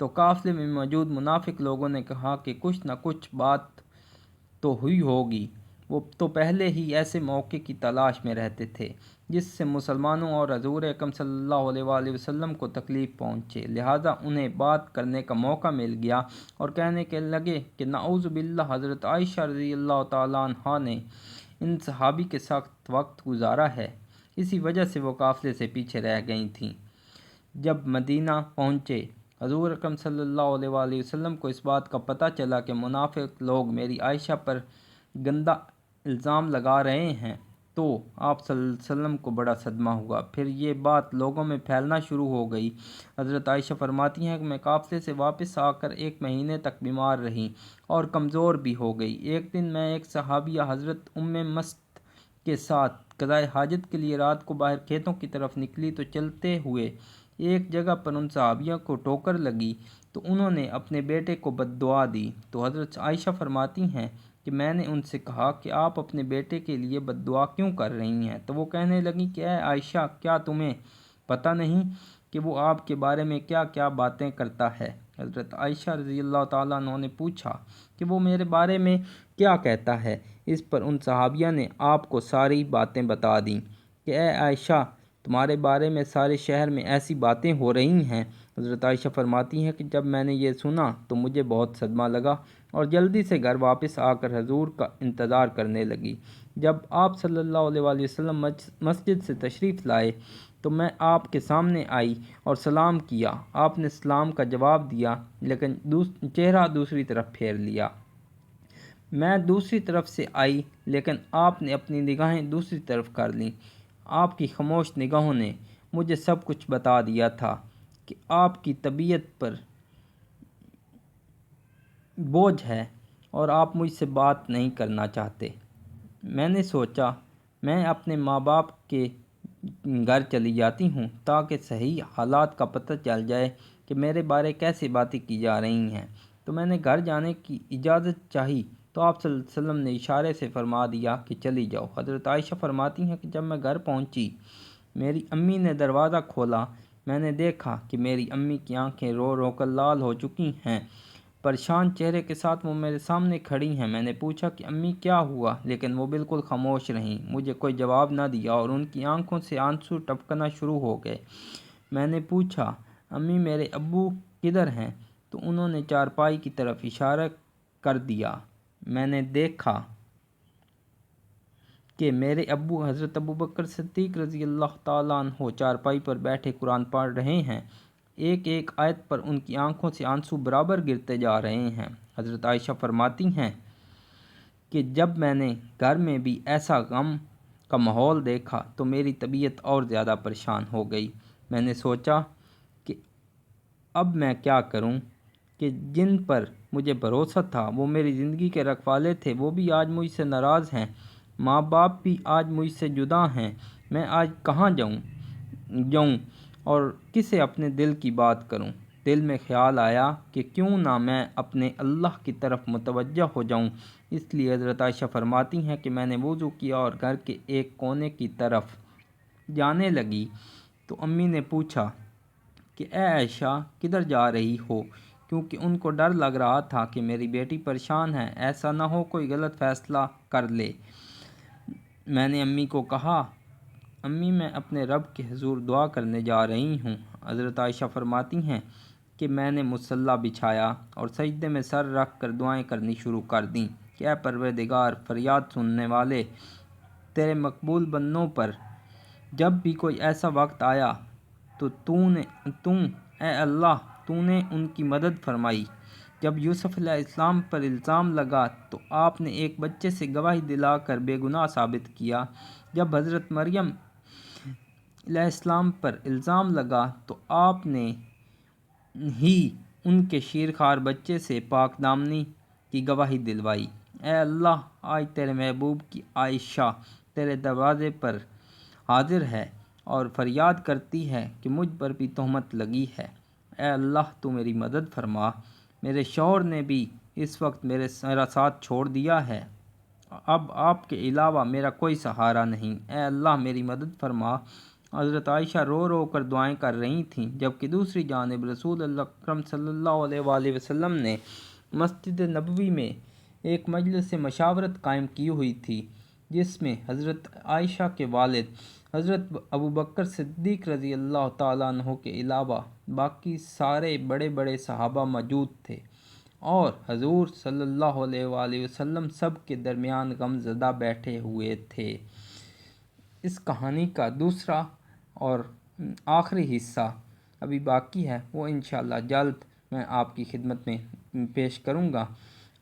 تو قافلے میں موجود منافق لوگوں نے کہا کہ کچھ نہ کچھ بات تو ہوئی ہوگی۔ وہ تو پہلے ہی ایسے موقع کی تلاش میں رہتے تھے جس سے مسلمانوں اور حضور اکرم صلی اللہ علیہ وآلہ وسلم کو تکلیف پہنچے، لہٰذا انہیں بات کرنے کا موقع مل گیا اور کہنے کے لگے کہ نعوذ باللہ، حضرت عائشہ رضی اللہ تعالیٰ عنہا نے ان صحابی کے ساتھ وقت گزارا ہے، اسی وجہ سے وہ قافلے سے پیچھے رہ گئی تھیں۔ جب مدینہ پہنچے، حضور اکرم صلی اللہ علیہ وآلہ وسلم کو اس بات کا پتہ چلا کہ منافق لوگ میری عائشہ پر گندہ الزام لگا رہے ہیں تو آپ صلی اللہ علیہ وسلم کو بڑا صدمہ ہوا۔ پھر یہ بات لوگوں میں پھیلنا شروع ہو گئی۔ حضرت عائشہ فرماتی ہیں کہ میں قافلے سے واپس آ کر 1 مہینے تک بیمار رہی اور کمزور بھی ہو گئی۔ ایک دن میں ایک صحابیہ حضرت مست کے ساتھ قضاء حاجت کے لیے رات کو باہر کھیتوں کی طرف نکلی تو چلتے ہوئے ایک جگہ پر ان صحابیوں کو ٹھوکر لگی تو انہوں نے اپنے بیٹے کو بد دعا دی۔ تو حضرت عائشہ فرماتی ہیں کہ میں نے ان سے کہا کہ آپ اپنے بیٹے کے لیے بد دعا کیوں کر رہی ہیں؟ تو وہ کہنے لگیں کہ اے عائشہ، کیا تمہیں پتہ نہیں کہ وہ آپ کے بارے میں کیا کیا باتیں کرتا ہے؟ حضرت عائشہ رضی اللہ تعالیٰ عنہ نے پوچھا کہ وہ میرے بارے میں کیا کہتا ہے؟ اس پر ان صحابیہ نے آپ کو ساری باتیں بتا دیں کہ اے عائشہ، تمہارے بارے میں سارے شہر میں ایسی باتیں ہو رہی ہیں۔ حضرت عائشہ فرماتی ہیں کہ جب میں نے یہ سنا تو مجھے بہت صدمہ لگا اور جلدی سے گھر واپس آ کر حضور کا انتظار کرنے لگی۔ جب آپ صلی اللہ علیہ وآلہ وسلم مسجد سے تشریف لائے تو میں آپ کے سامنے آئی اور سلام کیا۔ آپ نے سلام کا جواب دیا لیکن چہرہ دوسری طرف پھیر لیا۔ میں دوسری طرف سے آئی لیکن آپ نے اپنی نگاہیں دوسری طرف کر لیں۔ آپ کی خاموش نگاہوں نے مجھے سب کچھ بتا دیا تھا کہ آپ کی طبیعت پر بوجھ ہے اور آپ مجھ سے بات نہیں کرنا چاہتے۔ میں نے سوچا میں اپنے ماں باپ کے گھر چلی جاتی ہوں تاکہ صحیح حالات کا پتہ چل جائے کہ میرے بارے کیسی باتیں کی جا رہی ہیں۔ تو میں نے گھر جانے کی اجازت چاہی تو آپ صلی اللہ علیہ وسلم نے اشارے سے فرما دیا کہ چلی جاؤ۔ حضرت عائشہ فرماتی ہیں کہ جب میں گھر پہنچی، میری امی نے دروازہ کھولا۔ میں نے دیکھا کہ میری امی کی آنکھیں رو رو کر لال ہو چکی ہیں۔ پریشان چہرے کے ساتھ وہ میرے سامنے کھڑی ہیں۔ میں نے پوچھا کہ امی کیا ہوا، لیکن وہ بالکل خاموش رہیں، مجھے کوئی جواب نہ دیا اور ان کی آنکھوں سے آنسو ٹپکنا شروع ہو گئے۔ میں نے پوچھا امی میرے ابو کدھر ہیں؟ تو انہوں نے چارپائی کی طرف اشارہ کر دیا۔ میں نے دیکھا کہ میرے ابو حضرت ابوبکر صدیق رضی اللہ تعالیٰ عنہ چارپائی پر بیٹھے قرآن پڑھ رہے ہیں۔ ایک ایک آیت پر ان کی آنکھوں سے آنسو برابر گرتے جا رہے ہیں۔ حضرت عائشہ فرماتی ہیں کہ جب میں نے گھر میں بھی ایسا غم کا ماحول دیکھا تو میری طبیعت اور زیادہ پریشان ہو گئی۔ میں نے سوچا کہ اب میں کیا کروں کہ جن پر مجھے بھروسہ تھا وہ میری زندگی کے رکھوالے تھے، وہ بھی آج مجھ سے ناراض ہیں، ماں باپ بھی آج مجھ سے جدا ہیں۔ میں آج کہاں جاؤں اور کسے اپنے دل کی بات کروں؟ دل میں خیال آیا کہ کیوں نہ میں اپنے اللہ کی طرف متوجہ ہو جاؤں۔ اس لیے حضرت عائشہ فرماتی ہیں کہ میں نے وضو کیا اور گھر کے ایک کونے کی طرف جانے لگی تو امی نے پوچھا کہ اے عائشہ کدھر جا رہی ہو؟ کیونکہ ان کو ڈر لگ رہا تھا کہ میری بیٹی پریشان ہے، ایسا نہ ہو کوئی غلط فیصلہ کر لے۔ میں نے امی کو کہا امی میں اپنے رب کے حضور دعا کرنے جا رہی ہوں۔ حضرت عائشہ فرماتی ہیں کہ میں نے مصلی بچھایا اور سجدے میں سر رکھ کر دعائیں کرنی شروع کر دیں کہ اے پروردگار، فریاد سننے والے، تیرے مقبول بندوں پر جب بھی کوئی ایسا وقت آیا تو اے اللہ تو نے ان کی مدد فرمائی۔ جب یوسف علیہ السلام پر الزام لگا تو آپ نے ایک بچے سے گواہی دلا کر بے گناہ ثابت کیا۔ جب حضرت مریم علیہ السلام پر الزام لگا تو آپ نے ہی ان کے شیرخوار بچے سے پاک دامنی کی گواہی دلوائی۔ اے اللہ، آج تیرے محبوب کی عائشہ تیرے دروازے پر حاضر ہے اور فریاد کرتی ہے کہ مجھ پر بھی تہمت لگی ہے۔ اے اللہ تو میری مدد فرما، میرے شوہر نے بھی اس وقت میرا ساتھ چھوڑ دیا ہے، اب آپ کے علاوہ میرا کوئی سہارا نہیں۔ اے اللہ میری مدد فرما، حضرت عائشہ رو رو کر دعائیں کر رہی تھیں، جبکہ دوسری جانب رسول اللہ اکرم صلی اللہ علیہ وآلہ وسلم نے مسجد نبوی میں ایک مجلس مشاورت قائم کی ہوئی تھی، جس میں حضرت عائشہ کے والد حضرت ابوبکر صدیق رضی اللہ تعالیٰ عنہ کے علاوہ باقی سارے بڑے بڑے صحابہ موجود تھے، اور حضور صلی اللہ علیہ وآلہ وسلم سب کے درمیان غم زدہ بیٹھے ہوئے تھے۔ اس کہانی کا دوسرا اور آخری حصہ ابھی باقی ہے، وہ انشاءاللہ جلد میں آپ کی خدمت میں پیش کروں گا،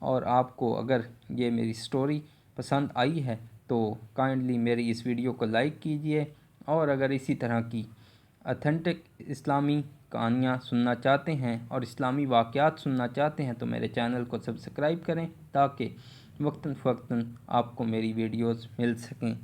اور آپ کو اگر یہ میری سٹوری پسند آئی ہے تو کائنڈلی میری اس ویڈیو کو لائک کیجئے، اور اگر اسی طرح کی اتھینٹک اسلامی کہانیاں سننا چاہتے ہیں اور اسلامی واقعات سننا چاہتے ہیں تو میرے چینل کو سبسکرائب کریں، تاکہ وقتاً فوقتاً آپ کو میری ویڈیوز مل سکیں۔